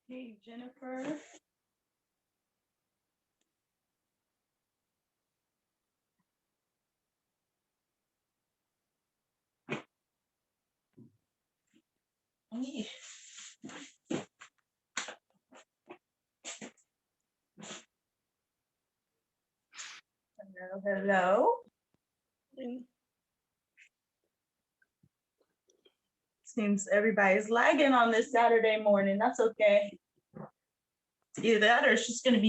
Hey, Jennifer. Hello, hello. Seems everybody's lagging on this Saturday morning. That's okay. Either that or it's just going to be.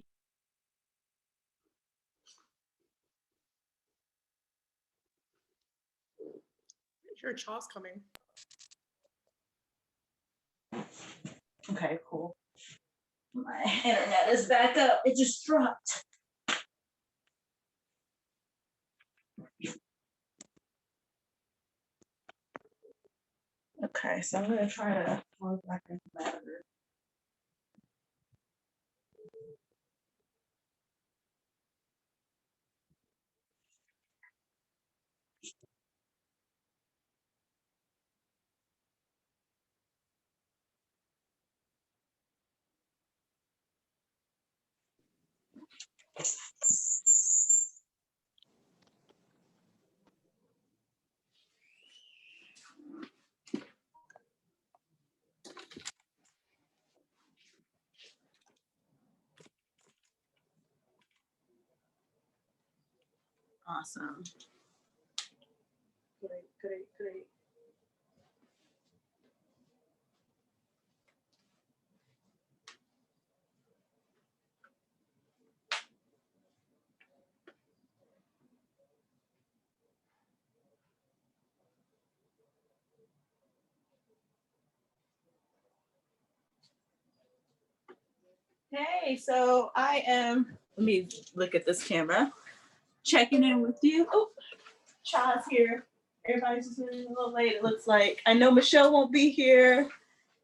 Your chaw's coming. Okay, cool. My internet is back up. It just dropped. Okay, so I'm going to try to plug back into that. Awesome. Great, great, great. Hey, so I am, let me look at this camera, checking in with you. Oh, Child's here. Everybody's just running a little late, it looks like. I know Michelle won't be here,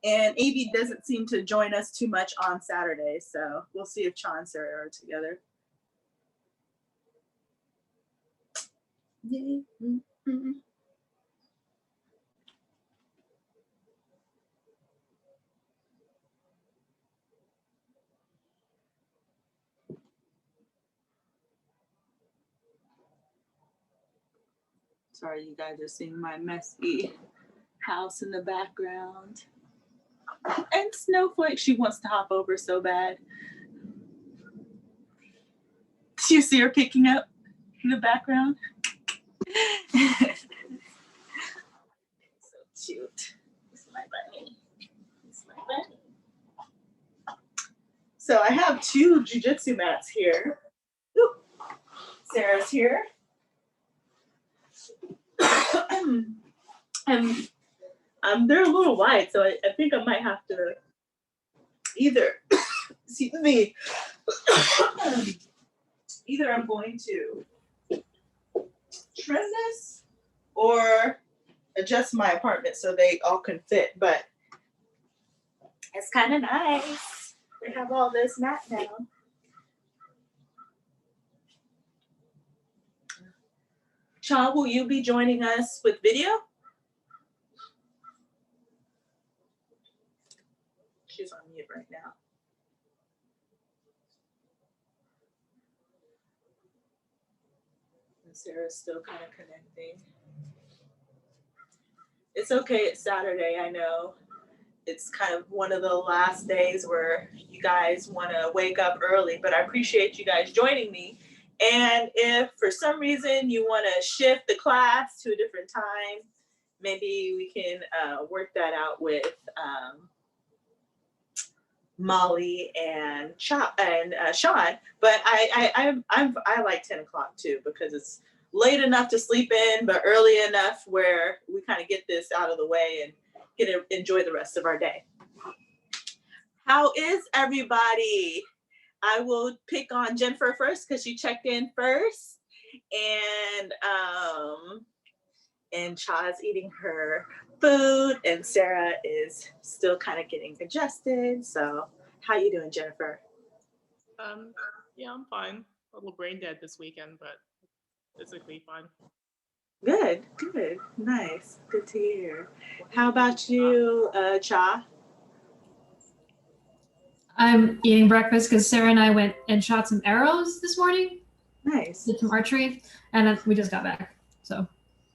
and Evie doesn't seem to join us too much on Saturday, so we'll see if Cha and Sarah are together. Mm-hmm. Sorry, you guys are seeing my messy house in the background. And Snowflake, she wants to hop over so bad. Do you see her picking up in the background? So cute. It's my bunny. It's my bunny. So I have 2 jujitsu mats here. Ooh. Sarah's here. and they're a little wide, so I think I might have to either, excuse me, either I'm going to trim this or adjust my apartment so they all can fit, but it's kind of nice. They have all this mat now. Cha, will you be joining us with video? She's on mute right now. And Sarah's still kind of connecting. It's okay, it's Saturday, I know. It's kind of one of the last days where you guys want to wake up early, but I appreciate you guys joining me. And if for some reason you want to shift the class to a different time, maybe we can work that out with Molly and Sean. But I like 10 o'clock too, because it's late enough to sleep in, but early enough where we kind of get this out of the way and get to enjoy the rest of our day. How is everybody? I will pick on Jennifer first because she checked in first, and Cha's eating her food, and Sarah is still kind of getting adjusted. So, how you doing, Jennifer? Yeah, I'm fine. A little brain dead this weekend, but physically fine. Good, good, nice, good to hear. How about you, Cha? I'm eating breakfast because Sarah and I went and shot some arrows this morning. Nice. Did some archery, and then we just got back. So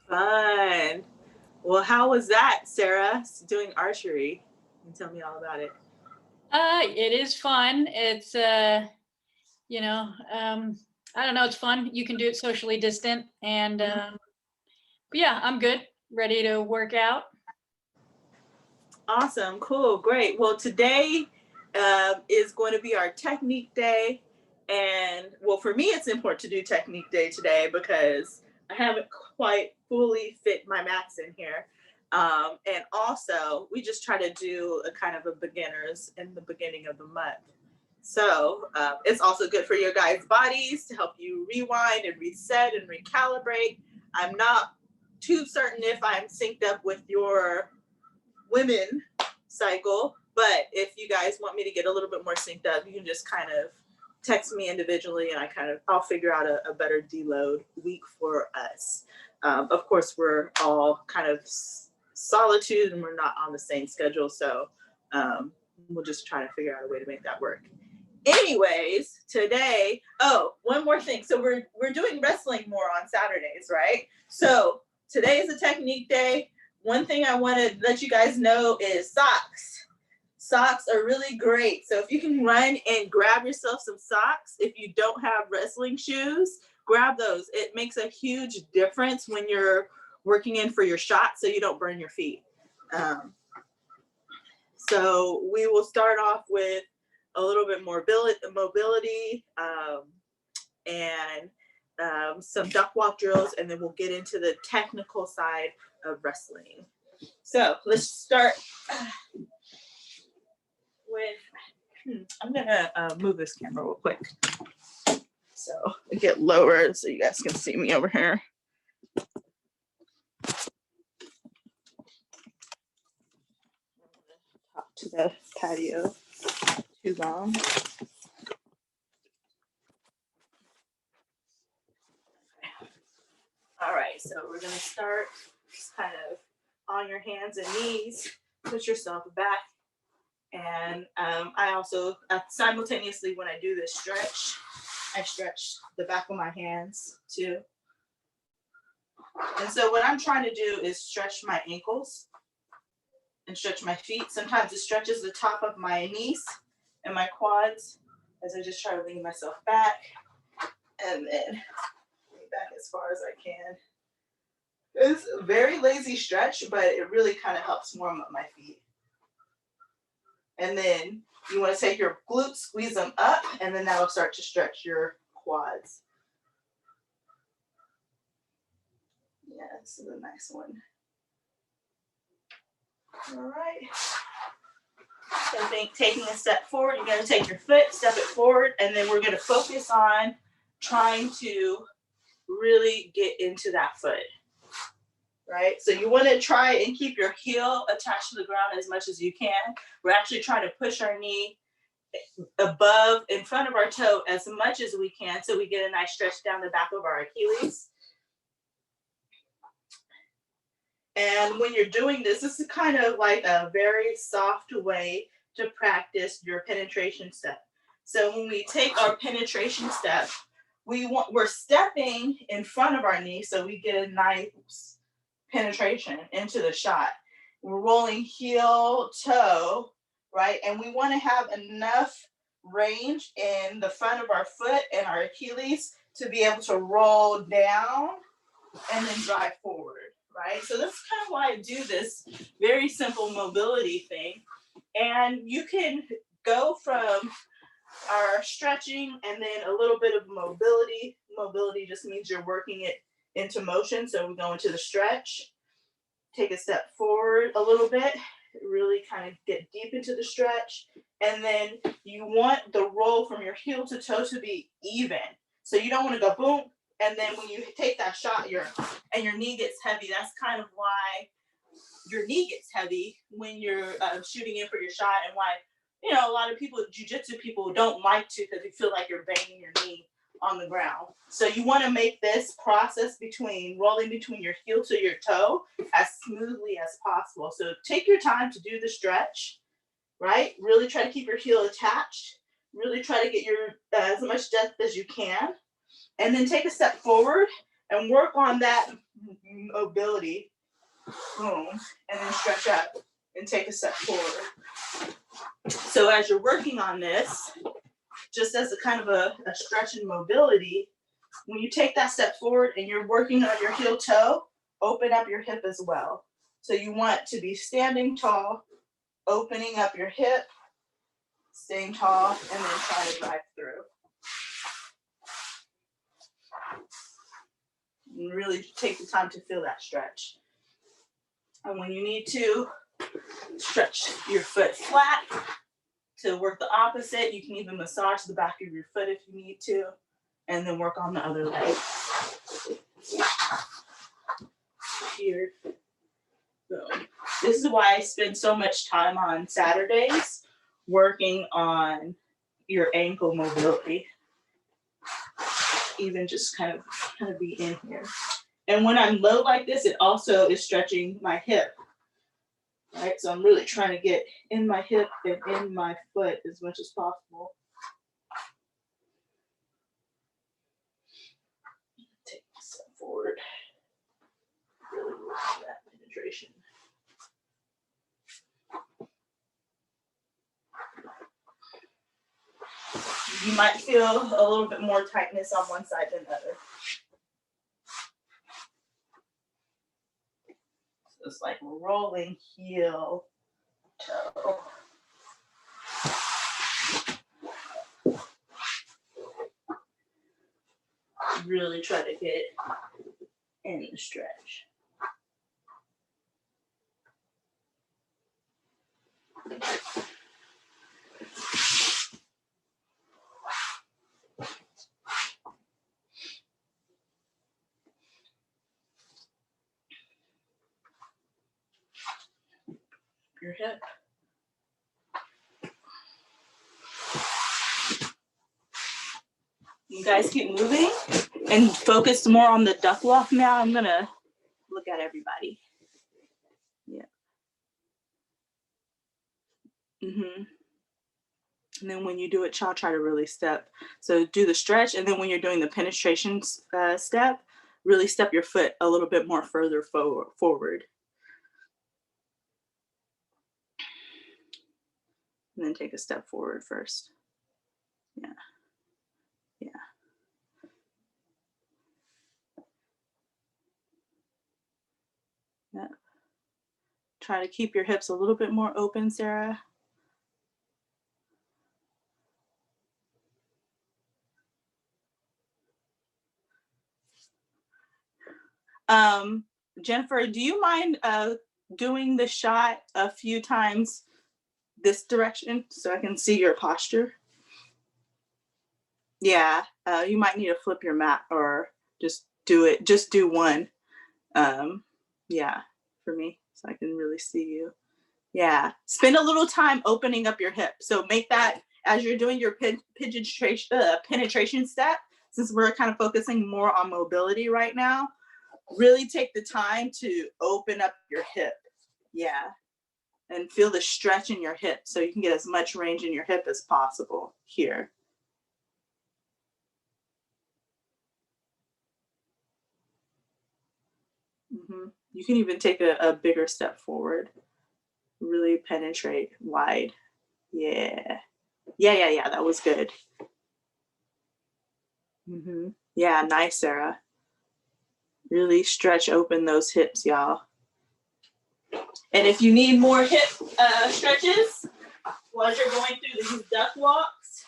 Fun. Well, how was that, Sarah? Doing archery? You tell me all about it. It is fun. It's I don't know, it's fun. You can do it socially distant, and but yeah, I'm good, ready to work out. Awesome, cool, great. Well, today is going to be our technique day. And well, for me, it's important to do technique day today because I haven't quite fully fit my mats in here. And also, we just try to do a kind of a beginners in the beginning of the month. So it's also good for your guys' bodies to help you rewind and reset and recalibrate. I'm not too certain if I'm synced up with your women cycle, but if you guys want me to get a little bit more synced up, you can just kind of text me individually, and I'll figure out a better deload week for us. Of course, we're all kind of solitude and we're not on the same schedule, so we'll just try to figure out a way to make that work. Anyways, today, one more thing. So we're doing wrestling more on Saturdays, right? So today is a technique day. One thing I want to let you guys know is socks. Socks are really great. So if you can run and grab yourself some socks, if you don't have wrestling shoes, grab those. It makes a huge difference when you're working in for your shot so you don't burn your feet. So we will start off with a little bit more mobility and some duck walk drills, and then we'll get into the technical side of wrestling. So let's start with, I'm gonna move this camera real quick. So get lower so you guys can see me over here. Talk to the patio too long. All right, so we're gonna start just kind of on your hands and knees, put yourself back. And I also simultaneously, when I do this stretch, I stretch the back of my hands too. And so what I'm trying to do is stretch my ankles and stretch my feet. Sometimes it stretches the top of my knees and my quads as I just try to lean myself back and then lean back as far as I can. It's a very lazy stretch, but it really kind of helps warm up my feet. And then you want to take your glutes, squeeze them up, and then that'll start to stretch your quads. Yeah, this is a nice one. All right. So I think taking a step forward, you're going to take your foot, step it forward, and then we're going to focus on trying to really get into that foot. Right? So you want to try and keep your heel attached to the ground as much as you can. We're actually trying to push our knee above, in front of our toe as much as we can so we get a nice stretch down the back of our Achilles. And when you're doing this, this is kind of like a very soft way to practice your penetration step. So when we take our penetration step, we're stepping in front of our knee so we get a nice penetration into the shot. We're rolling heel, toe, right? And we want to have enough range in the front of our foot and our Achilles to be able to roll down and then drive forward, right? So that's kind of why I do this very simple mobility thing. And you can go from our stretching and then a little bit of mobility. Mobility just means you're working it into motion. So we go into the stretch, take a step forward a little bit, really kind of get deep into the stretch. And then you want the roll from your heel to toe to be even. So you don't want to go boom. And then when you take that shot, your knee gets heavy. That's kind of why your knee gets heavy when you're shooting in for your shot, and why, you know, a lot of people, jiu-jitsu people, don't like to, because you feel like you're banging your knee on the ground. So you want to make this process between rolling between your heel to your toe as smoothly as possible. So take your time to do the stretch, right? Really try to keep your heel attached. Really try to get your as much depth as you can. And then take a step forward and work on that mobility. Boom. And then stretch up and take a step forward. So as you're working on this, just as a kind of a stretch and mobility, when you take that step forward and you're working on your heel toe, open up your hip as well. So you want to be standing tall, opening up your hip, staying tall, and then try to drive through. And really take the time to feel that stretch. And when you need to stretch your foot flat to work the opposite, you can even massage the back of your foot if you need to, and then work on the other leg. Here. So this is why I spend so much time on Saturdays working on your ankle mobility. Even just kind of be in here. And when I'm low like this, it also is stretching my hip. Right? So I'm really trying to get in my hip and in my foot as much as possible. Take a step forward. Really work on that penetration. You might feel a little bit more tightness on one side than the other. It's like rolling heel toe. Really try to get in the stretch. Your hip. You guys keep moving and focus more on the duck walk now. I'm gonna look at everybody. Yeah. And then when you do it, child, try to really step. So do the stretch, and then when you're doing the penetration step, really step your foot a little bit more further forward. And then take a step forward first. Yeah. Yeah. Yeah. Try to keep your hips a little bit more open, Sarah. Jennifer, do you mind doing the shot a few times this direction so I can see your posture? Yeah, you might need to flip your mat or just do one. Yeah, for me, so I can really see you. Yeah, spend a little time opening up your hip. So make that as you're doing your penetration step, since we're kind of focusing more on mobility right now, really take the time to open up your hip. Yeah, and feel the stretch in your hip so you can get as much range in your hip as possible here. You can even take a bigger step forward. Really penetrate wide. Yeah. Yeah. That was good. Yeah, nice, Sarah. Really stretch open those hips, y'all. And if you need more hip stretches while you're going through these duck walks,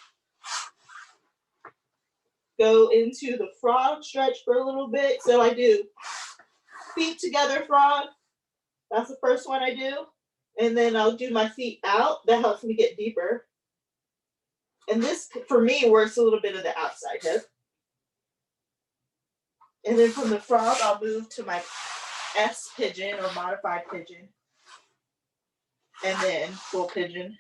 go into the frog stretch for a little bit. So I do feet together frog. That's the first one I do. And then I'll do my feet out. That helps me get deeper. And this, for me, works a little bit of the outside hip. And then from the frog, I'll move to my S pigeon or modified pigeon. And then full pigeon.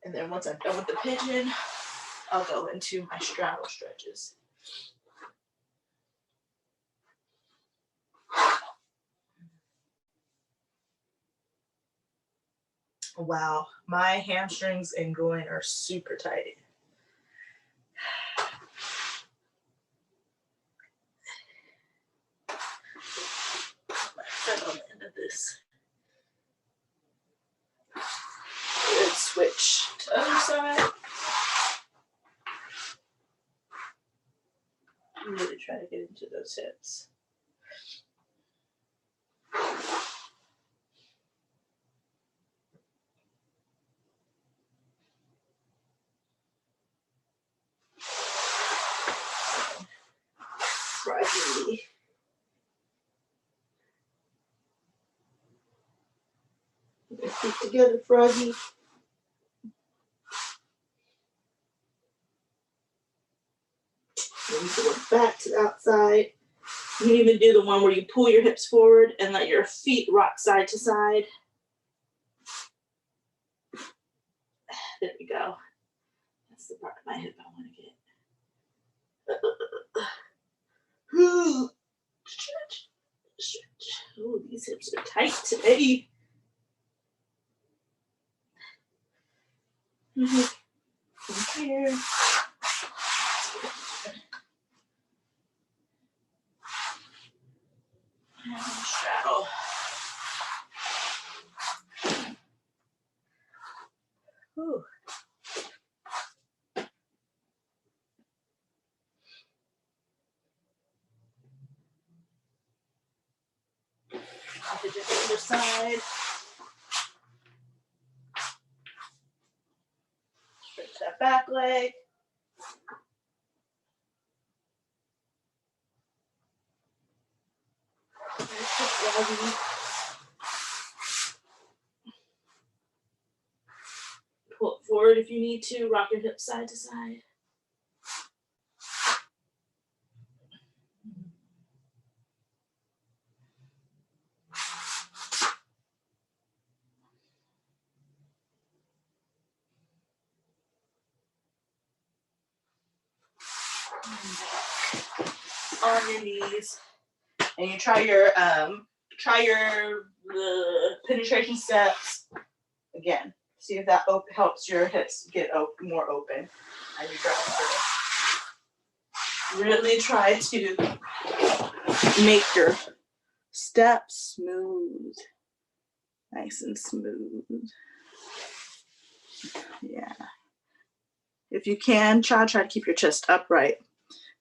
And then once I'm done with the pigeon, I'll go into my straddle stretches. Wow, my hamstrings and groin are super tight. My foot on the end of this. Good, switch to the other side. Really try to get into those hips. Froggy. Feet together, froggy. Then you can work back to the outside. You can even do the one where you pull your hips forward and let your feet rock side to side. There we go. That's the part of my hip I want to get. Stretch, stretch. Oh, these hips are tight today. From here. And straddle. Ooh. that back leg. Pull it forward if you need to. Rock your hips side to side. On your knees, and you try your penetration steps again. See if that helps your hips get more open as you drive through. Really try to make your steps smooth, nice and smooth. Yeah. If you can, try to keep your chest upright.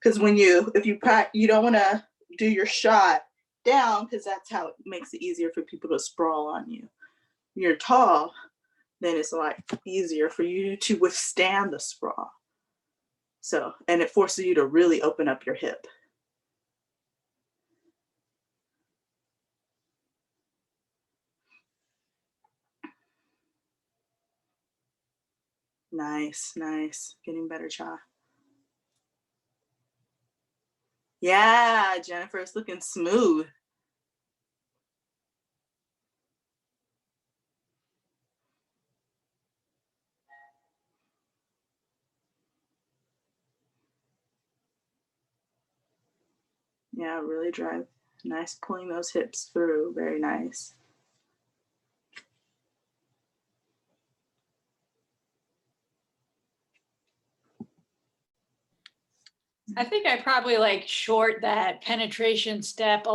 Because if you don't want to do your shot down, because that's how it makes it easier for people to sprawl on you. You're tall, then it's a lot easier for you to withstand the sprawl. So, and it forces you to really open up your hip. Nice. Getting better, Cha. Yeah, Jennifer, it's looking smooth. Yeah, really drive. Nice pulling those hips through. Very nice. I think I probably like short that penetration step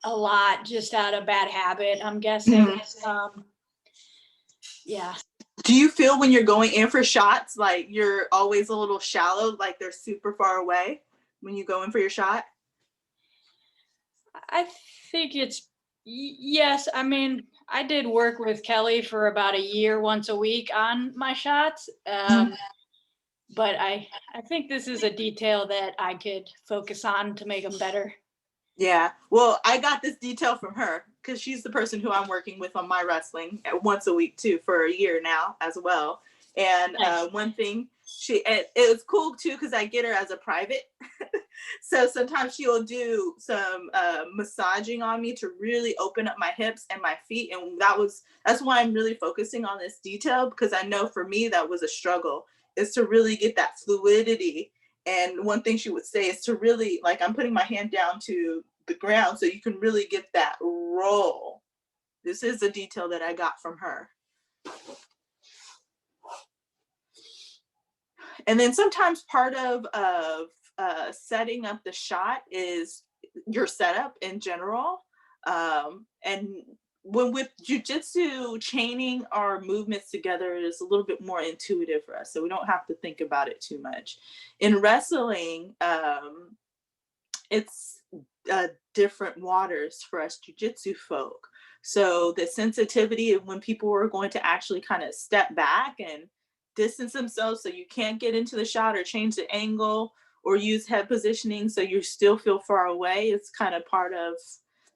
a lot just out of bad habit, I'm guessing. Yeah. Do you feel when you're going in for shots, like you're always a little shallow, like they're super far away when you go in for your shot? I think yes. I mean, I did work with Kelly for about a year, once a week on my shots. But I think this is a detail that I could focus on to make them better. Yeah. Well, I got this detail from her because she's the person who I'm working with on my wrestling once a week too for a year now as well. And Nice. one thing it was cool too because I get her as a private. So sometimes she'll do some massaging on me to really open up my hips and my feet. And that's why I'm really focusing on this detail, because I know for me that was a struggle, is to really get that fluidity. And one thing she would say is to really, like, I'm putting my hand down to the ground so you can really get that roll. This is a detail that I got from her. And then sometimes part of setting up the shot is your setup in general. And when with jujitsu, chaining our movements together is a little bit more intuitive for us, so we don't have to think about it too much. In wrestling, it's different waters for us jujitsu folk. So the sensitivity of when people are going to actually kind of step back and distance themselves so you can't get into the shot or change the angle or use head positioning so you still feel far away, it's kind of part of,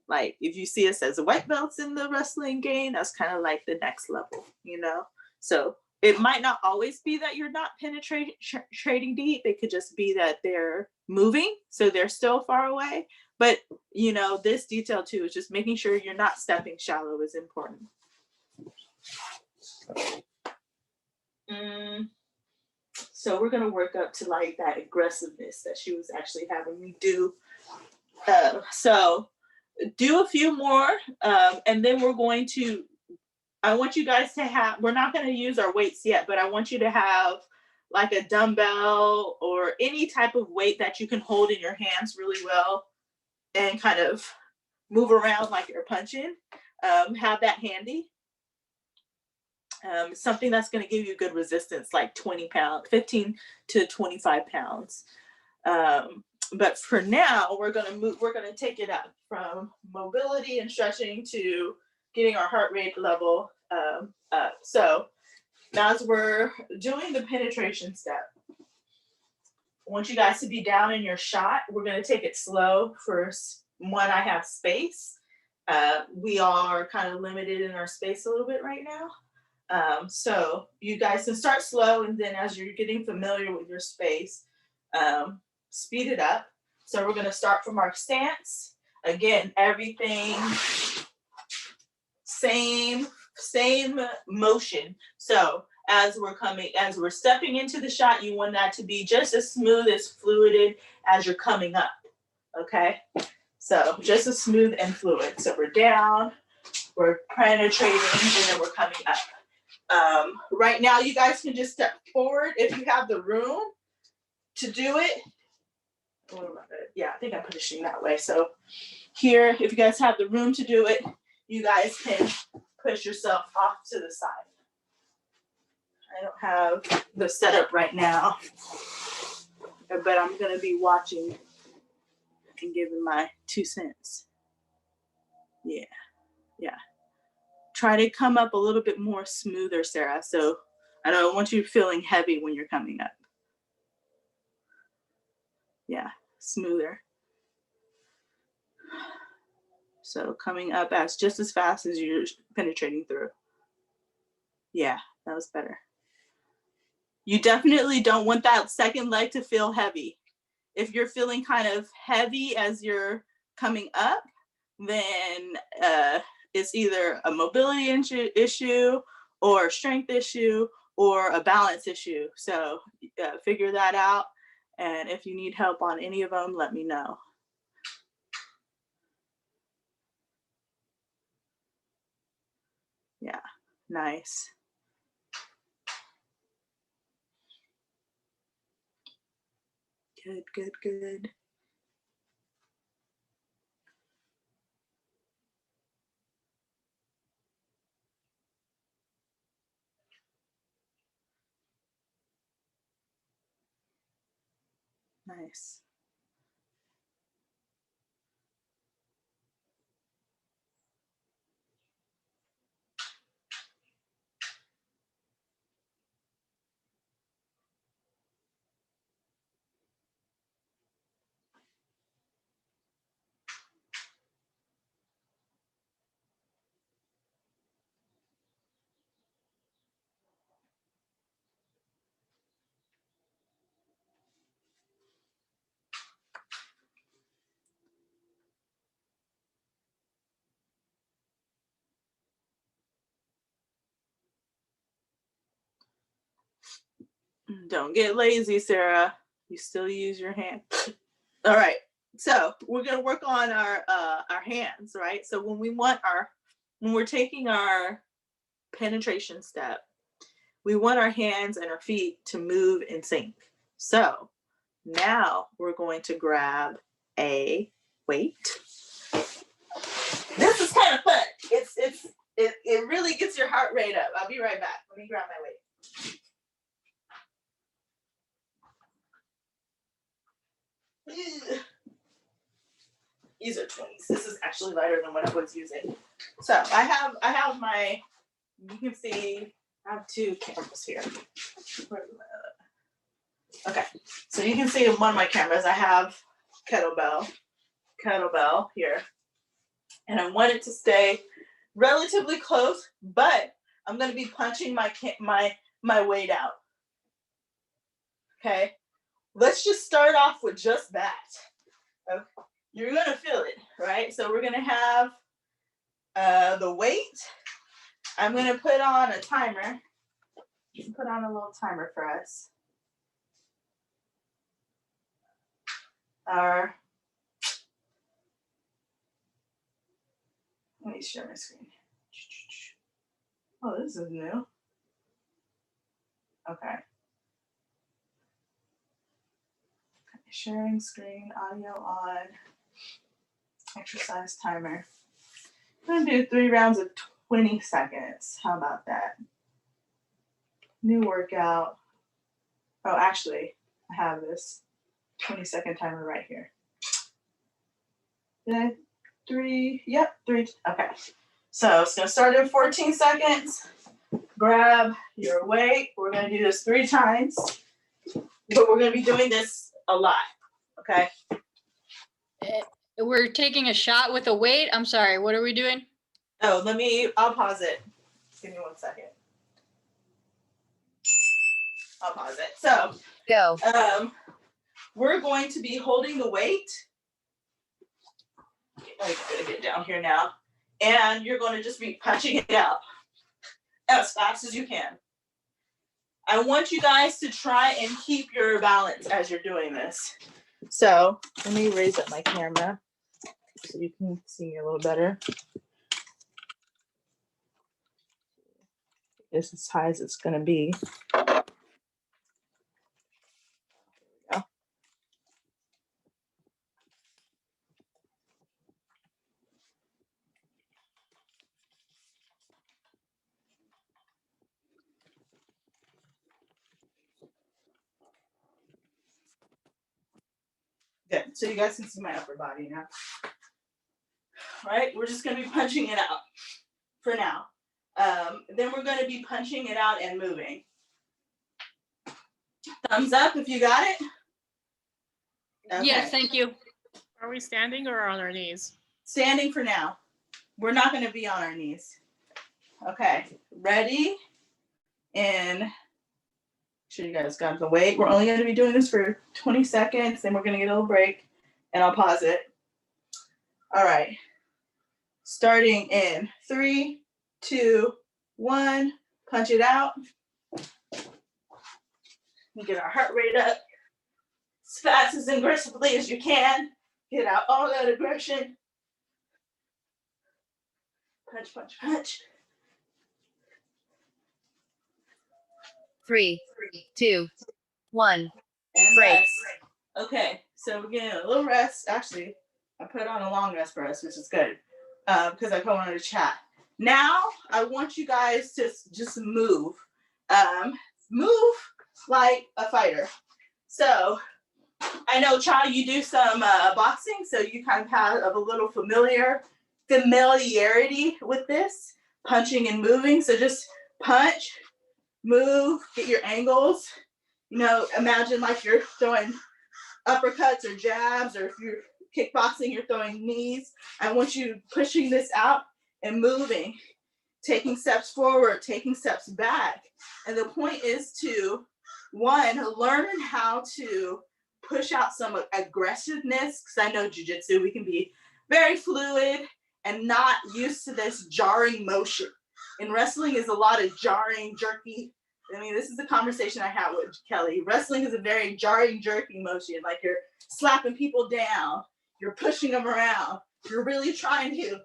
like, if you see us as white belts in the wrestling game, that's kind of like the next level, you know? So it might not always be that you're not penetrating deep. It could just be that they're moving, so they're still far away. But, you know, this detail too is just making sure you're not stepping shallow is important. So we're going to work up to like that aggressiveness that she was actually having me do. So do a few more, and then I want you guys to have, we're not going to use our weights yet, but I want you to have like a dumbbell or any type of weight that you can hold in your hands really well and kind of move around like you're punching. Have that handy. Something that's going to give you good resistance, like 20 pounds, 15 to 25 pounds. But for now, we're going to take it up from mobility and stretching to getting our heart rate level up. So Now, as we're doing the penetration step, I want you guys to be down in your shot. We're going to take it slow first. One, I have space. We are kind of limited in our space a little bit right now. So you guys can start slow, and then as you're getting familiar with your space, speed it up. So we're going to start from our stance. Again, everything same motion. So as we're stepping into the shot, you want that to be just as smooth, as fluid as you're coming up. Okay, so just as smooth and fluid. So we're down, we're penetrating, and then we're coming up. Right now, you guys can just step forward if you have the room to do it. Yeah, I think I'm pushing that way. So here, if you guys have the room to do it, you guys can push yourself off to the side. I don't have the setup right now, but I'm going to be watching and giving my 2 cents. Yeah. Try to come up a little bit more smoother, Sarah. So I don't want you feeling heavy when you're coming up. Yeah, smoother. So coming up as just as fast as you're penetrating through. Yeah, that was better. You definitely don't want that second leg to feel heavy. If you're feeling kind of heavy as you're coming up, then it's either a mobility issue or a strength issue or a balance issue. So figure that out. And if you need help on any of them, let me know. Yeah, nice. Good. Nice. Don't get lazy, Sarah. You still use your hand. All right. So we're gonna work on our hands, right? So when we're taking our penetration step, we want our hands and our feet to move in sync. So now we're going to grab a weight. This is kind of fun. It really gets your heart rate up. I'll be right back. Let me grab my weight. These are 20s. This is actually lighter than what I was using. So I have my, you can see, I have 2 cameras here. Okay, so you can see in one of my cameras, I have kettlebell here. And I want it to stay relatively close, but I'm gonna be punching my weight out. Okay, let's just start off with just that. Okay. You're gonna feel it, right? So we're gonna have the weight. I'm gonna put on a timer. You can put on a little timer for us. Let me share my screen. Oh, this is new. Okay. Sharing screen, audio on, exercise timer. I'm gonna do 3 rounds of 20 seconds. How about that? New workout. Oh, actually, I have this 20-second timer right here. Did I? 3, yep, 3, okay. So it's gonna start in 14 seconds, grab your weight. We're gonna do this 3 times, but we're gonna be doing this a lot, okay? We're taking a shot with a weight. I'm sorry, what are we doing? Oh, I'll pause it. Give me 1 second. I'll pause it. So, Go. we're going to be holding the weight. I'm gonna get down here now. And you're going to just be punching it out as fast as you can. I want you guys to try and keep your balance as you're doing this. So let me raise up my camera so you can see me a little better. This is as high as it's going to be. There we go. Good. So you guys can see my upper body now. All right, we're just going to be punching it out for now. Then we're going to be punching it out and moving. Thumbs up if you got it. Okay. Yes, thank you. Are we standing or on our knees? Standing for now. We're not going to be on our knees. Okay, ready? And make sure you guys got the weight. We're only going to be doing this for 20 seconds, then we're going to get a little break, and I'll pause it. All right. Starting in 3, 2, 1. Punch it out. We get our heart rate up as fast as aggressively as you can. Get out all that aggression. Punch, punch, punch. 3, 2, 1. And Break. rest. Okay, so we're getting a little rest. Actually, I put on a long rest for us, which is good because I put one on the chat. Now, I want you guys to just move. Move like a fighter. So, I know, Chai, you do some boxing, so you kind of have a little familiarity with this, punching and moving. So just punch, move, get your angles. You know, imagine like you're throwing uppercuts or jabs, or if you're kickboxing, you're throwing knees. I want you pushing this out and moving, taking steps forward, taking steps back. And the point is to, one, learn how to push out some aggressiveness, because I know jiu-jitsu, we can be very fluid and not used to this jarring motion. In wrestling is a lot of jarring, jerky. I mean, this is the conversation I had with Kelly. Wrestling is a very jarring, jerky motion. Like you're slapping people down, you're pushing them around, you're really trying to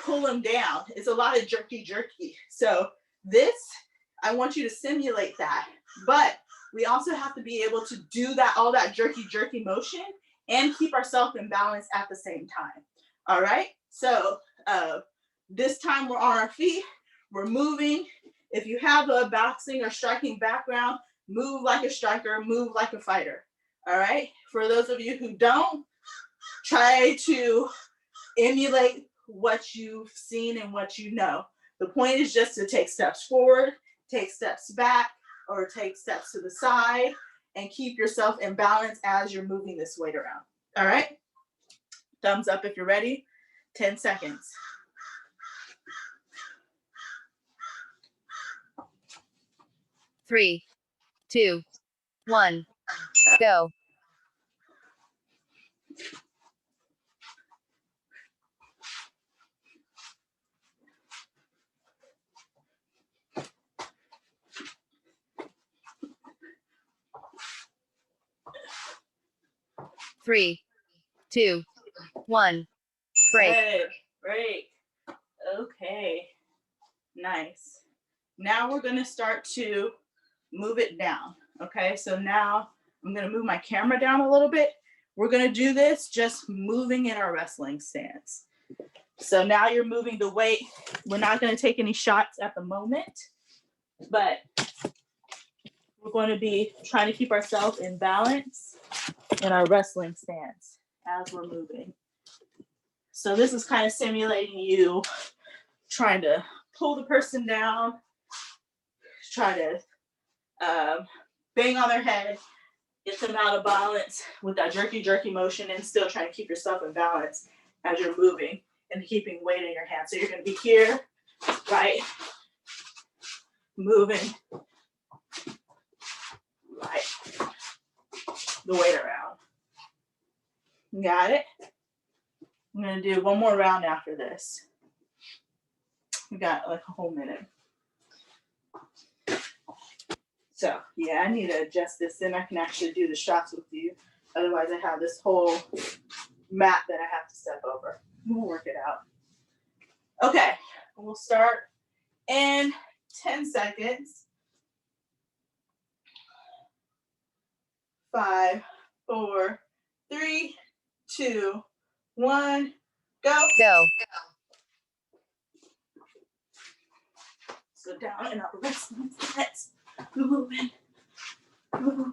pull them down. It's a lot of jerky. So this, I want you to simulate that. But we also have to be able to do that, all that jerky motion, and keep ourselves in balance at the same time. All right? So this time we're on our feet, we're moving. If you have a boxing or striking background, move like a striker, move like a fighter. All right? For those of you who don't, try to emulate what you've seen and what you know. The point is just to take steps forward, take steps back, or take steps to the side, and keep yourself in balance as you're moving this weight around. All right? Thumbs up if you're ready. 10 seconds. Three, 2, 1. Go. 3, 2, 1. Break. Good. Break. Okay. Nice. Now we're going to start to move it down. Okay, so now I'm going to move my camera down a little bit. We're going to do this just moving in our wrestling stance. So now you're moving the weight. We're not going to take any shots at the moment, but we're going to be trying to keep ourselves in balance in our wrestling stance as we're moving. So this is kind of simulating you trying to pull the person down try to bang on their head, get them out of balance with that jerky motion, and still trying to keep yourself in balance as you're moving and keeping weight in your hand. So you're going to be here, right? Moving, right? The weight around. Got it? I'm going to do one more round after this. We got like a whole minute. So yeah, I need to adjust this, then I can actually do the shots with you. Otherwise I have this whole mat that I have to step over. We'll work it out. Okay, we'll start in 10 seconds. 5, 4, 3, 2, 1, go. Go. So down and up, let's moving. Moving.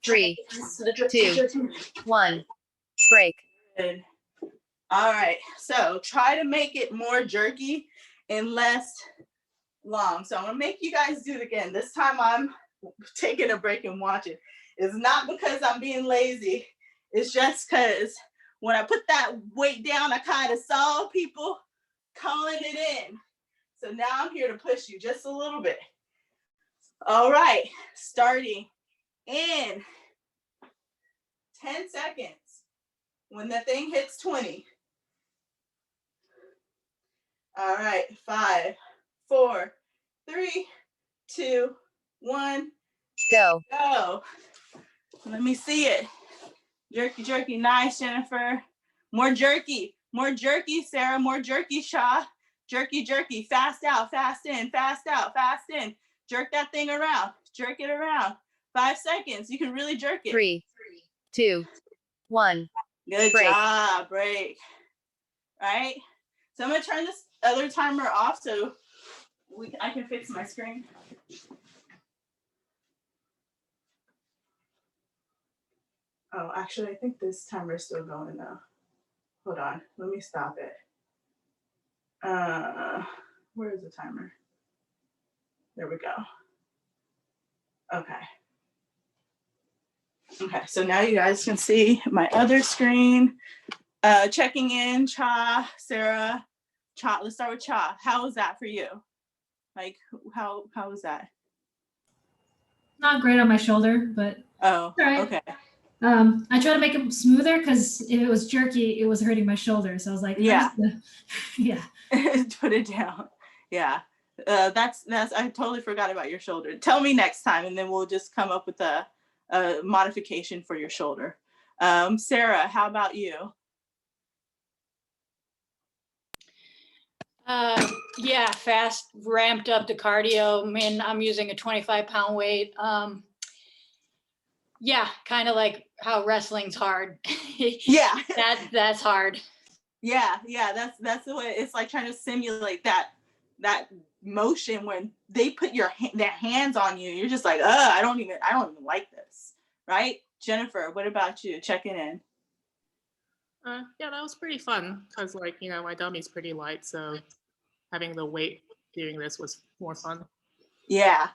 3, 2, 1, break. Good. All right, so try to make it more jerky and less long. So I'm gonna make you guys do it again. This time I'm taking a break and watching. It's not because I'm being lazy. It's just because when I put that weight down, I kind of saw people calling it in. So now I'm here to push you just a little bit. All right, starting in 10 seconds. When the thing hits 20. All right, 5, 4, 3, 2, 1, Go. go. Let me see it. Jerky, nice, Jennifer. More jerky, Sarah, more jerky, Shaw. Jerky, fast out, fast in, fast out, fast in. Jerk that thing around, jerk it around. 5 seconds, you can really jerk it. 3, 2, 1. Good break. job, break. Right? So I'm gonna turn this other timer off so I can fix my screen. Oh, actually, I think this timer is still going though. Hold on, let me stop it. Where is the timer? There we go. Okay. Okay, so now you guys can see my other screen. Checking in, Cha, Sarah. Cha, let's start with Cha. How was that for you? Like, how was that? Not great on my shoulder, but Oh, right. okay. I tried to make it smoother because if it was jerky, it was hurting my shoulder. So I was like, Yeah. Yeah. Put it down. Yeah. That's I totally forgot about your shoulder. Tell me next time, and then we'll just come up with a modification for your shoulder. Sarah, how about you? Yeah, fast, ramped up the cardio. I mean, I'm using a 25-pound weight. Yeah, kind of like how wrestling's hard. Yeah. That's hard. Yeah, that's the way. It's like trying to simulate that motion when they put their hands on you. You're just like, I don't even like this, right? Jennifer, what about you? Checking in. Yeah, that was pretty fun because, like, my dummy's pretty light, so having the weight doing this was more fun. Yeah,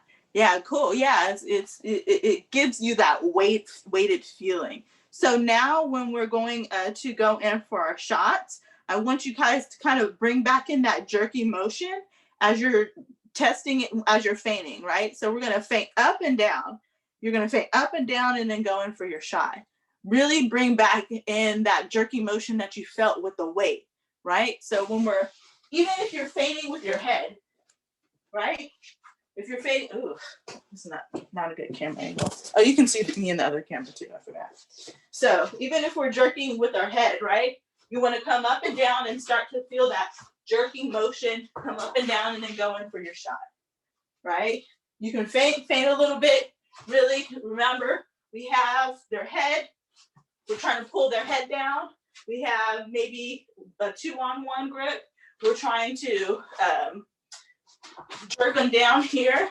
cool. Yeah, it gives you that weighted feeling. So now when we're going to go in for our shots, I want you guys to kind of bring back in that jerky motion as you're testing it, as you're feigning, right? So we're going to feint up and down. You're going to feint up and down and then go in for your shot. Really bring back in that jerky motion that you felt with the weight, right? So when even if you're feigning with your head, right? If you're fading, ooh, this is not a good camera angle. Oh, you can see me in the other camera too, I forgot. So even if we're jerking with our head, right? You want to come up and down and start to feel that jerking motion, come up and down and then go in for your shot, right? You can feint a little bit. Really, remember, we have their head. We're trying to pull their head down. We have maybe a 2-on-1 grip. We're trying to jerk them down here,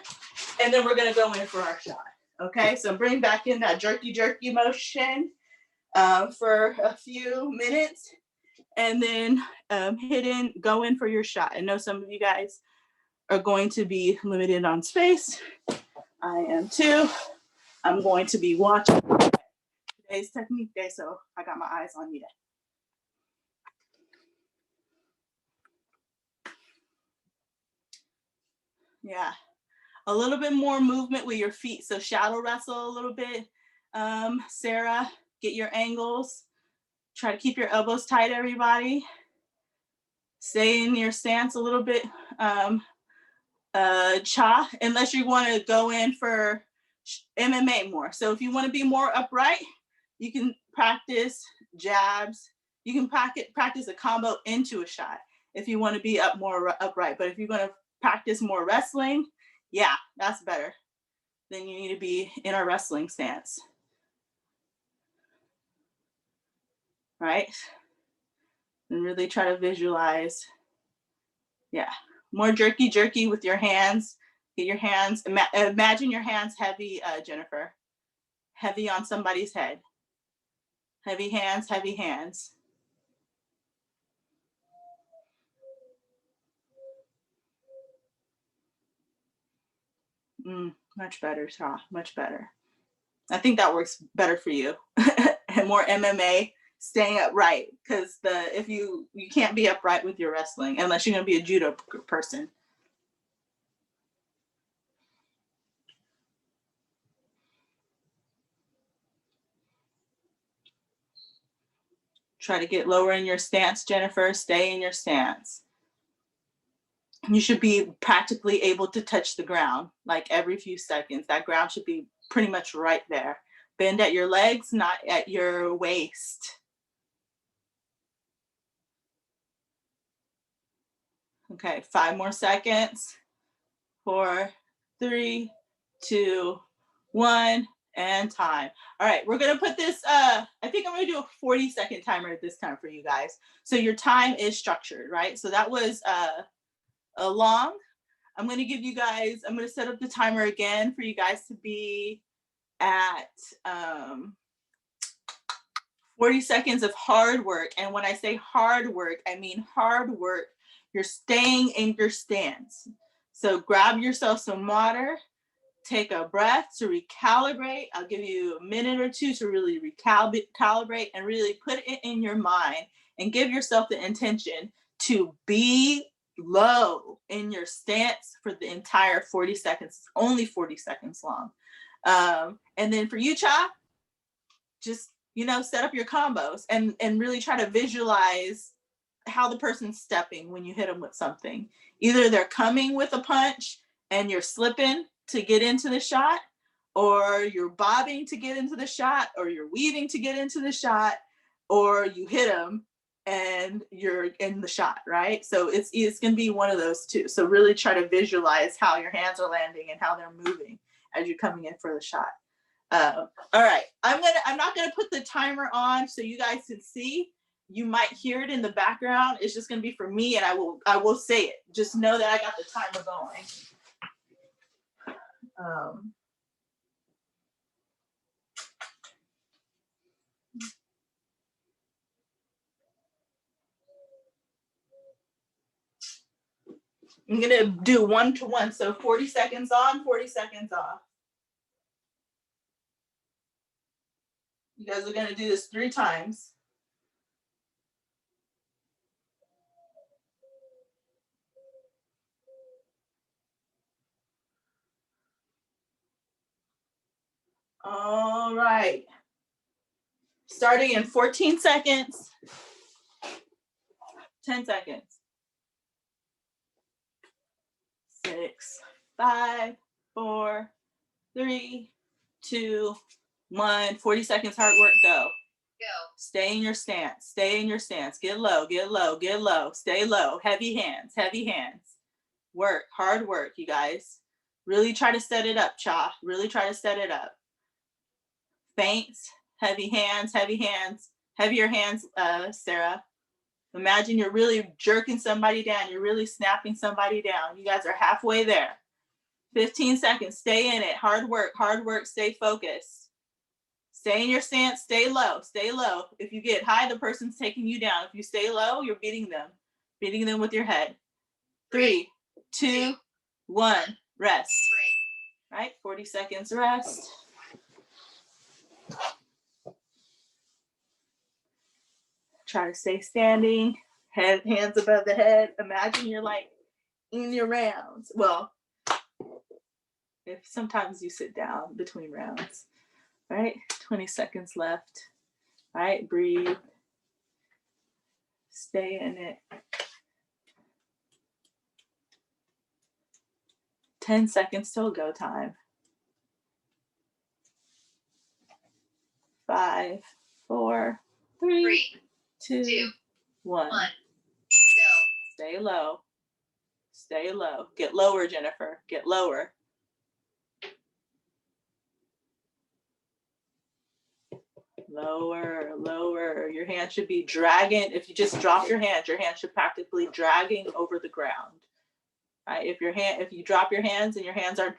and then we're going to go in for our shot. Okay, so bring back in that jerky motion. for a few minutes, and then go in for your shot. I know some of you guys are going to be limited on space. I am too. I'm going to be watching today's technique day, so I got my eyes on you today. Yeah, a little bit more movement with your feet. So shadow wrestle a little bit. Sarah, get your angles. Try to keep your elbows tight, everybody. Stay in your stance a little bit. Cha, unless you want to go in for MMA more. So if you want to be more upright, you can practice jabs. You can practice a combo into a shot if you want to be more upright. But if you're going to practice more wrestling, yeah, that's better. Then you need to be in a wrestling stance. Right? And really try to visualize. Yeah. More jerky with your hands. Get your hands, imagine your hands heavy, Jennifer. Heavy on somebody's head. Heavy hands, heavy hands. Much better, Shah, much better. I think that works better for you. And more MMA, staying upright, because if you can't be upright with your wrestling unless you're gonna be a judo person. Try to get lower in your stance, Jennifer. Stay in your stance. You should be practically able to touch the ground like every few seconds. That ground should be pretty much right there. Bend at your legs, not at your waist. Okay, 5 more seconds. 4, 3, 2, 1, and time. All right, we're gonna put this, I think I'm gonna do a 40-second timer at this time for you guys. So your time is structured, right? So that was a long. I'm gonna give you guys, I'm gonna set up the timer again for you guys to be at 40 seconds of hard work. And when I say hard work, I mean hard work. You're staying in your stance. So grab yourself some water, take a breath to recalibrate. I'll give you a minute or two to really recalibrate and really put it in your mind and give yourself the intention to be low in your stance for the entire 40 seconds. It's only 40 seconds long. And then for you, Cha, just, set up your combos and really try to visualize how the person's stepping when you hit them with something. Either they're coming with a punch and you're slipping to get into the shot, or you're bobbing to get into the shot, or you're weaving to get into the shot, or you hit them and you're in the shot, right? So it's going to be one of those two. So really try to visualize how your hands are landing and how they're moving as you're coming in for the shot. All right, I'm not gonna put the timer on so you guys can see. You might hear it in the background. It's just gonna be for me, and I will say it. Just know that I got the timer going. I'm gonna do 1-to-1, so 40 seconds on, 40 seconds off. You guys are gonna do this 3 times. All right. Starting in 14 seconds. 10 seconds. 6, 5, 4, 3, 2, 1. 40 seconds, hard work, go. Stay in your stance. Stay in your stance. Get low, get low, get low. Stay low. Heavy hands, heavy hands. Work, hard work, you guys. Really try to set it up, Cha. Really try to set it up. Feints, heavy hands, heavy hands. Heavier hands, Sarah. Imagine you're really jerking somebody down. You're really snapping somebody down. You guys are halfway there. 15 seconds. Stay in it. Hard work. Hard work. Stay focused. Stay in your stance, stay low, stay low. If you get high, the person's taking you down. If you stay low, you're beating them with your head. 3, 2, 1, rest. Right, 40 seconds rest. Try to stay standing, hands above the head. Imagine you're like in your rounds. Well, if sometimes you sit down between rounds, right? 20 seconds left. All right, breathe. Stay in it. 10 seconds till go time. 5, 4, 3, 2, 1. Go. Stay low. Stay low. Get lower, Jennifer. Get lower. Lower, lower. Your hand should be dragging. If you just drop your hand should practically dragging over the ground. Right? If you drop your hands and your hands are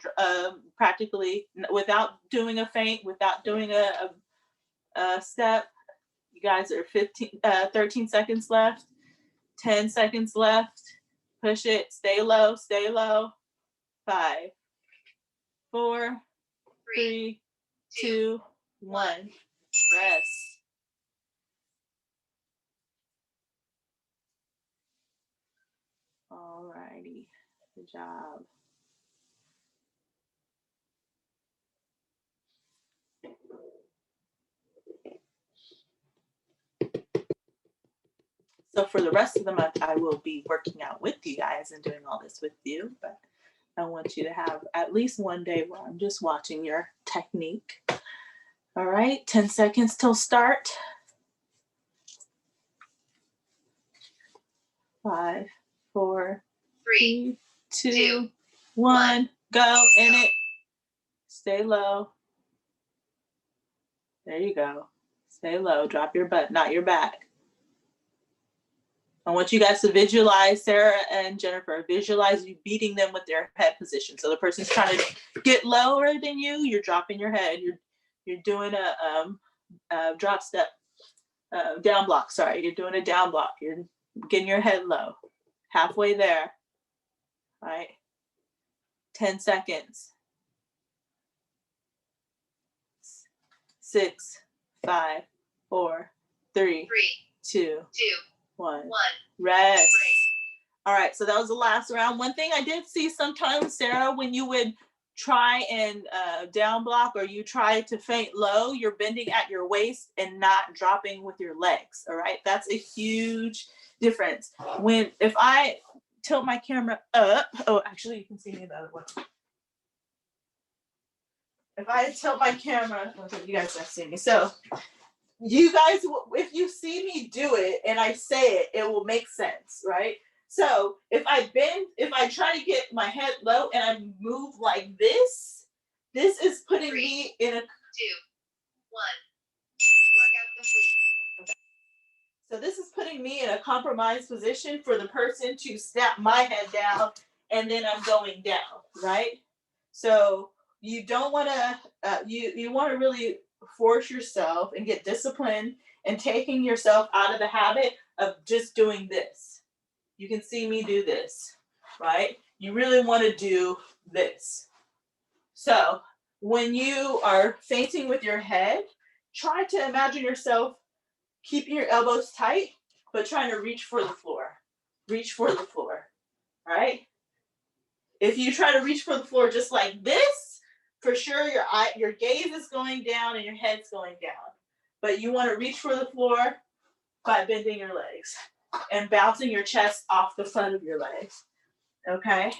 practically without doing a feint, without doing a step, you guys are 13 seconds left, 10 seconds left. Push it. Stay low. Stay low. 5, 4, 3, 2, 1. Rest. All righty. Good job. So for the rest of the month, I will be working out with you guys and doing all this with you, but I want you to have at least one day where I'm just watching your technique. All right, 10 seconds till start. 5, 4, 3, 2, 1. Go in it. Stay low. There you go. Stay low. Drop your butt, not your back. I want you guys to visualize, Sarah and Jennifer, visualize you beating them with their head position. So the person's trying to get lower than you, you're dropping your head. You're doing a drop step, down block, sorry. You're doing a down block. You're getting your head low. Halfway there. All right. 10 seconds. 6, 5, 4, 3, 2, 1. Rest. All right, so that was the last round. One thing I did see sometimes, Sarah, when you would try and down block or you try to feint low, you're bending at your waist and not dropping with your legs. All right, that's a huge difference. If I tilt my camera up, oh, actually, you can see me the other way. If I tilt my camera, okay, you guys don't see me. So you guys, if you see me do it and I say it, it will make sense, right? So if I try to get my head low and I move like this is putting me in a 2, 1. Workout complete. So this is putting me in a compromised position for the person to snap my head down and then I'm going down, right? So you don't want to, you want to really force yourself and get disciplined and taking yourself out of the habit of just doing this. You can see me do this, right? You really want to do this. So when you are feinting with your head, try to imagine yourself keeping your elbows tight, but trying to reach for the floor. Reach for the floor, right? If you try to reach for the floor just like this, for sure your gaze is going down and your head's going down. But you want to reach for the floor by bending your legs and bouncing your chest off the front of your legs. Okay.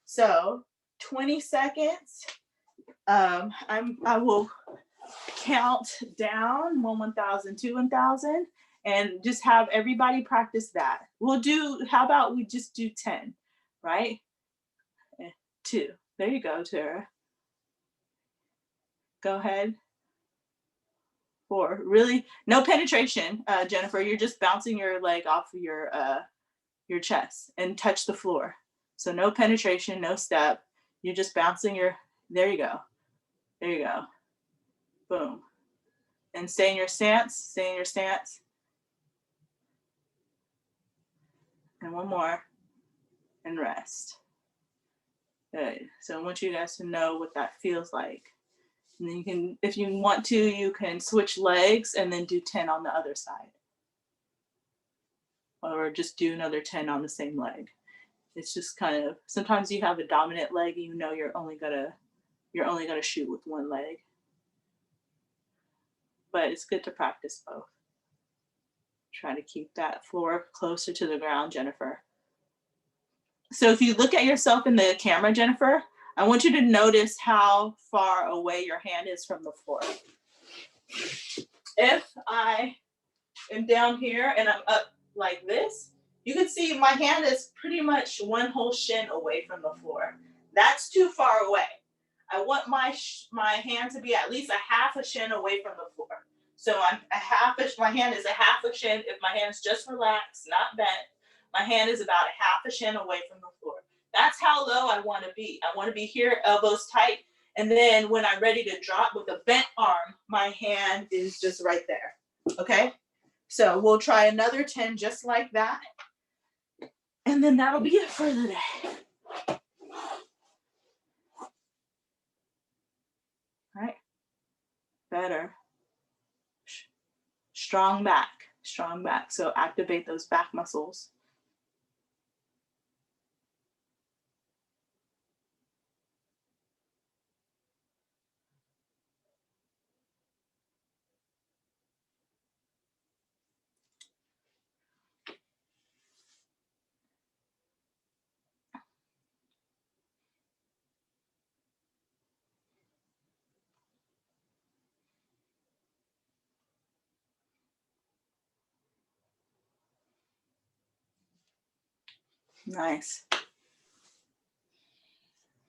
So 20 seconds. I will count down 1,000, 2, 1,000, and just have everybody practice that. How about we just do 10, right? 2. There you go, Tara. Go ahead. 4. Really, no penetration, Jennifer. You're just bouncing your leg off of your chest and touch the floor. So no penetration, no step. You're just bouncing there you go. There you go. Boom. And stay in your stance, stay in your stance. And one more, and rest. Good. So I want you guys to know what that feels like. And then you can, if you want to, you can switch legs and then do 10 on the other side. Or just do another 10 on the same leg. It's just kind of, sometimes you have a dominant leg, you know you're only gonna shoot with one leg. But it's good to practice both. Try to keep that floor closer to the ground, Jennifer. So if you look at yourself in the camera, Jennifer, I want you to notice how far away your hand is from the floor. If I am down here and I'm up like this, you can see my hand is pretty much one whole shin away from the floor. That's too far away. I want my hand to be at least a half a shin away from the floor. So my hand is a half a shin. If my hand's just relaxed, not bent, my hand is about a half a shin away from the floor. That's how low I want to be. I want to be here, elbows tight. And then when I'm ready to drop with a bent arm, my hand is just right there. Okay? So we'll try another 10 just like that. And then that'll be it for the day. All right? Better. Strong back, strong back. So activate those back muscles. Nice.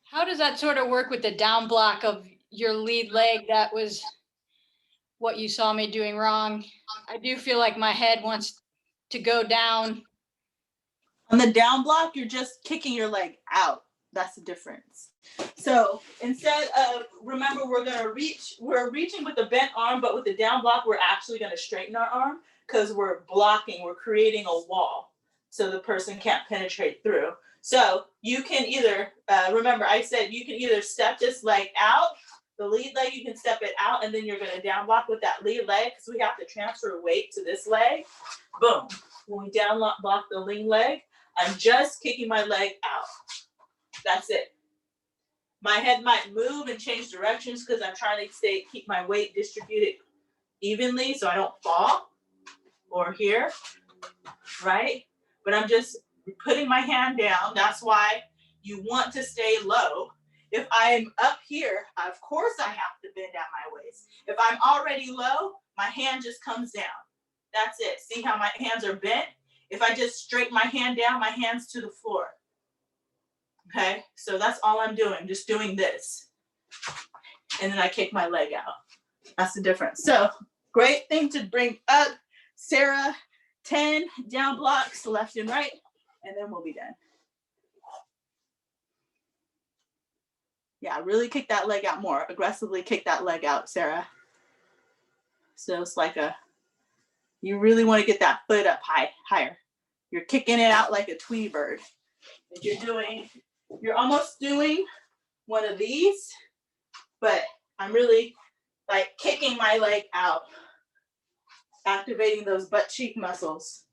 How does that sort of work with the down block of your lead leg? That was what you saw me doing wrong. I do feel like my head wants to go down. On the down block, you're just kicking your leg out. That's the difference. So instead of, remember, we're reaching with the bent arm, but with the down block, we're actually going to straighten our arm because we're blocking, we're creating a wall so the person can't penetrate through. So you can either, remember I said you can either step this leg out, the lead leg, you can step it out, and then you're going to down block with that lead leg because we have to transfer weight to this leg. Boom. When we down block the lead leg, I'm just kicking my leg out. That's it. My head might move and change directions because I'm trying to keep my weight distributed evenly so I don't fall or here, right? But I'm just putting my hand down. That's why you want to stay low. If I'm up here, of course I have to bend at my waist. If I'm already low, my hand just comes down. That's it. See how my hands are bent? If I just straighten my hand down, my hand's to the floor. Okay, so that's all I'm doing, just doing this. And then I kick my leg out. That's the difference. So great thing to bring up, Sarah, 10 down blocks, left and right, and then we'll be done. Yeah, really kick that leg out more. Aggressively kick that leg out, Sarah. So it's like you really want to get that foot up higher. You're kicking it out like a Tweety bird. If you're almost doing one of these, but I'm really like kicking my leg out, activating those butt cheek muscles.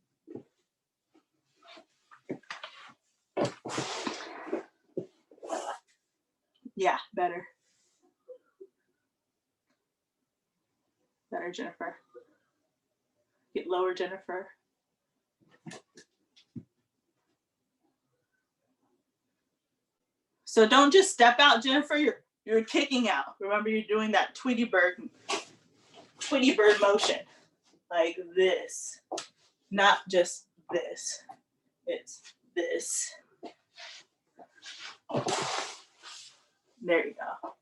Yeah, better. Better, Jennifer. Get lower, Jennifer. So don't just step out, Jennifer. You're kicking out. Remember, you're doing that Tweety bird motion, like this, not just this. It's this. There you go.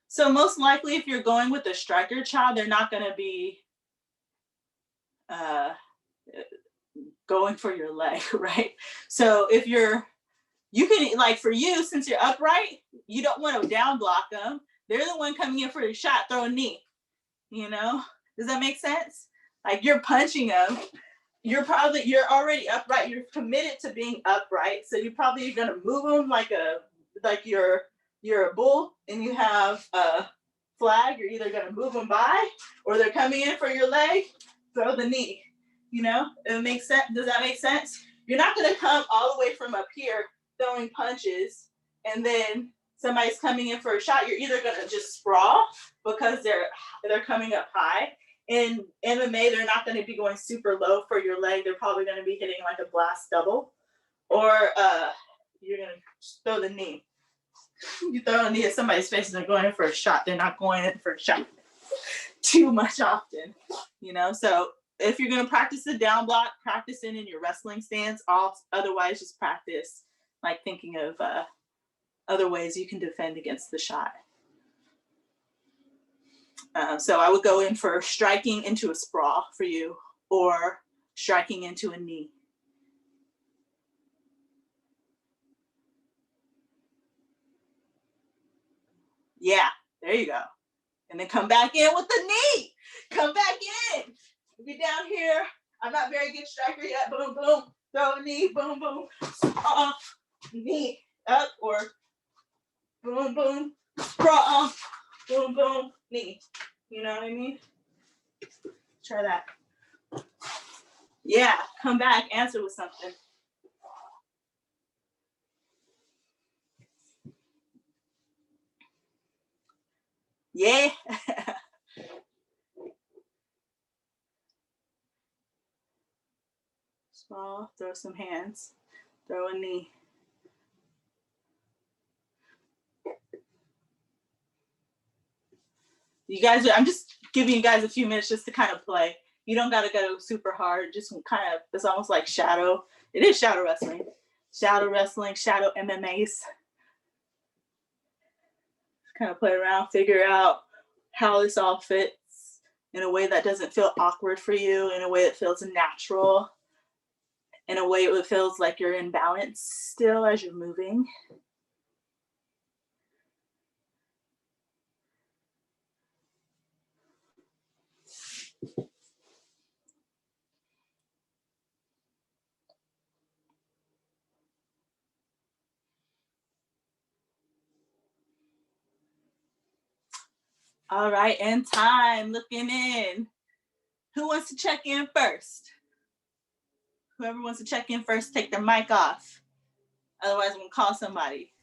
So most likely, if you're going with a striker child, they're not going to be going for your leg, right? So if you can, like for you, since you're upright, you don't want to down block them. They're the one coming in for the shot, throw a knee, you know? Does that make sense? Like you're punching them. You're already upright. You're committed to being upright. So you're probably gonna move them like you're a bull and you have a flag. You're either gonna move them by or they're coming in for your leg, throw the knee. You know, it makes sense. Does that make sense? You're not gonna come all the way from up here throwing punches and then somebody's coming in for a shot. You're either gonna just sprawl because they're coming up high. In MMA, they're not going to be going super low for your leg. They're probably going to be hitting like a blast double, or you're going to throw the knee. You throw a knee at somebody's face and they're going in for a shot. They're not going in for a shot too much often, you know? So if you're going to practice the down block, practice it in your wrestling stance. Otherwise, just practice like thinking of other ways you can defend against the shot. So I would go in for striking into a sprawl for you or striking into a knee. Yeah, there you go. And then come back in with the knee. Come back in. Get down here. I'm not very good striker yet. Boom, boom. Throw a knee. Boom, boom. Sprawl. Knee up or boom, boom. Sprawl. Boom, boom. Knee. You know what I mean? Try that. Yeah, come back, answer with something. Yeah. Small, throw some hands, throw a knee. You guys, I'm just giving you guys a few minutes just to kind of play. You don't got to go super hard. Just kind of, it's almost like shadow. It is shadow wrestling. Shadow wrestling, shadow MMAs. Kind of play around, figure out how this all fits in a way that doesn't feel awkward for you, in a way that feels natural, in a way it feels like you're in balance still as you're moving. All right, and time, looking in. Who wants to check in first? Whoever wants to check in first, take their mic off. Otherwise, I'm gonna call somebody.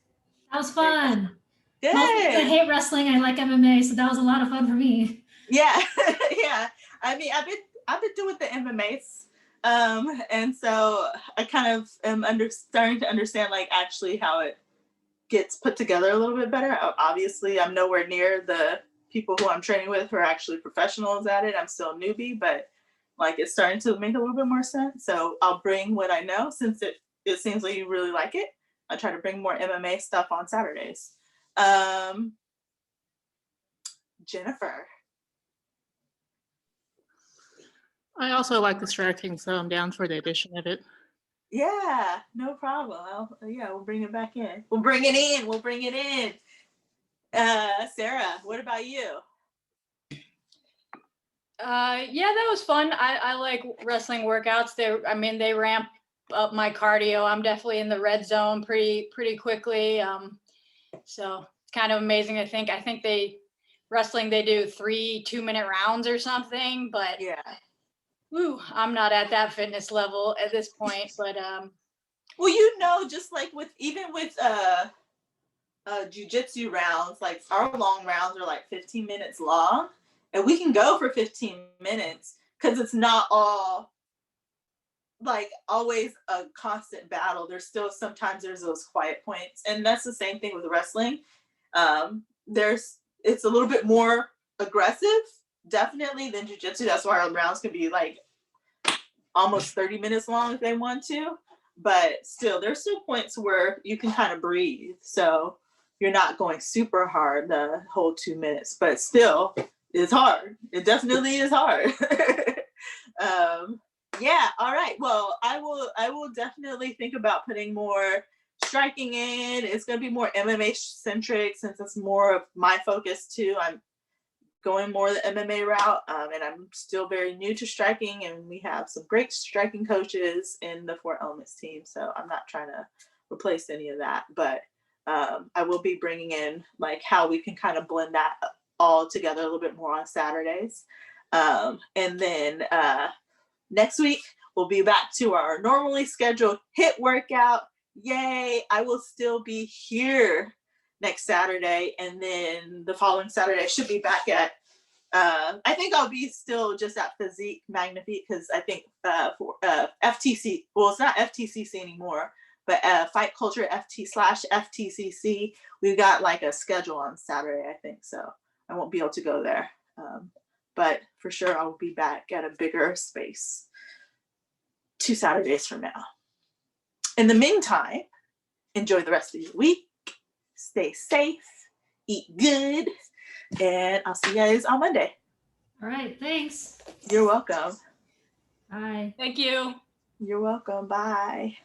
That was fun. Good. Mostly because I hate wrestling. I like MMA, so that was a lot of fun for me. Yeah, yeah. I mean, I've been doing the MMAs, and so I kind of am starting to understand like actually how it gets put together a little bit better. Obviously, I'm nowhere near the people who I'm training with who are actually professionals at it. I'm still a newbie, but like it's starting to make a little bit more sense. So I'll bring what I know since it seems like you really like it. I try to bring more MMA stuff on Saturdays. Jennifer. I also like the striking, so I'm down for the addition of it. Yeah, no problem. We'll bring it back in. We'll bring it in. We'll bring it in. Sarah, what about you? Yeah, that was fun. I like wrestling workouts. They ramp up my cardio. I'm definitely in the red zone pretty quickly. So it's kind of amazing. I think they do 3 2-minute rounds or something, but Yeah. Woo, I'm not at that fitness level at this point, but well, you know, just like with jiu-jitsu rounds, like our long rounds are like 15 minutes long, and we can go for 15 minutes because it's not all like always a constant battle. There's still sometimes there's those quiet points, and that's the same thing with wrestling. It's a little bit more aggressive, definitely, than jiu-jitsu. That's why our rounds can be like almost 30 minutes long if they want to, but still there's still points where you can kind of breathe, so you're not going super hard the whole 2 minutes, but still it's hard. It definitely is hard. Yeah, all right. Well, I will definitely think about putting more striking in. It's going to be more MMA centric since it's more of my focus too. I'm going more the MMA route, and I'm still very new to striking, and we have some great striking coaches in the Four Elements team. So I'm not trying to replace any of that, but I will be bringing in like how we can kind of blend that all together a little bit more on Saturdays, and then next week we'll be back to our normally scheduled HIIT workout. Yay! I will still be here next Saturday, and then the following Saturday I should be back at I think I'll be still just at Physique Magnifique because I think for FTC, well, it's not FTCC anymore, but Fight Culture FT/FTCC, we've got like a schedule on Saturday, I think, so I won't be able to go there. But for sure, I'll be back at a bigger space 2 Saturdays from now. In the meantime, enjoy the rest of your week. Stay safe, eat good, and I'll see you guys on Monday. All right. Thanks. You're welcome. Bye. Thank you. You're welcome. Bye.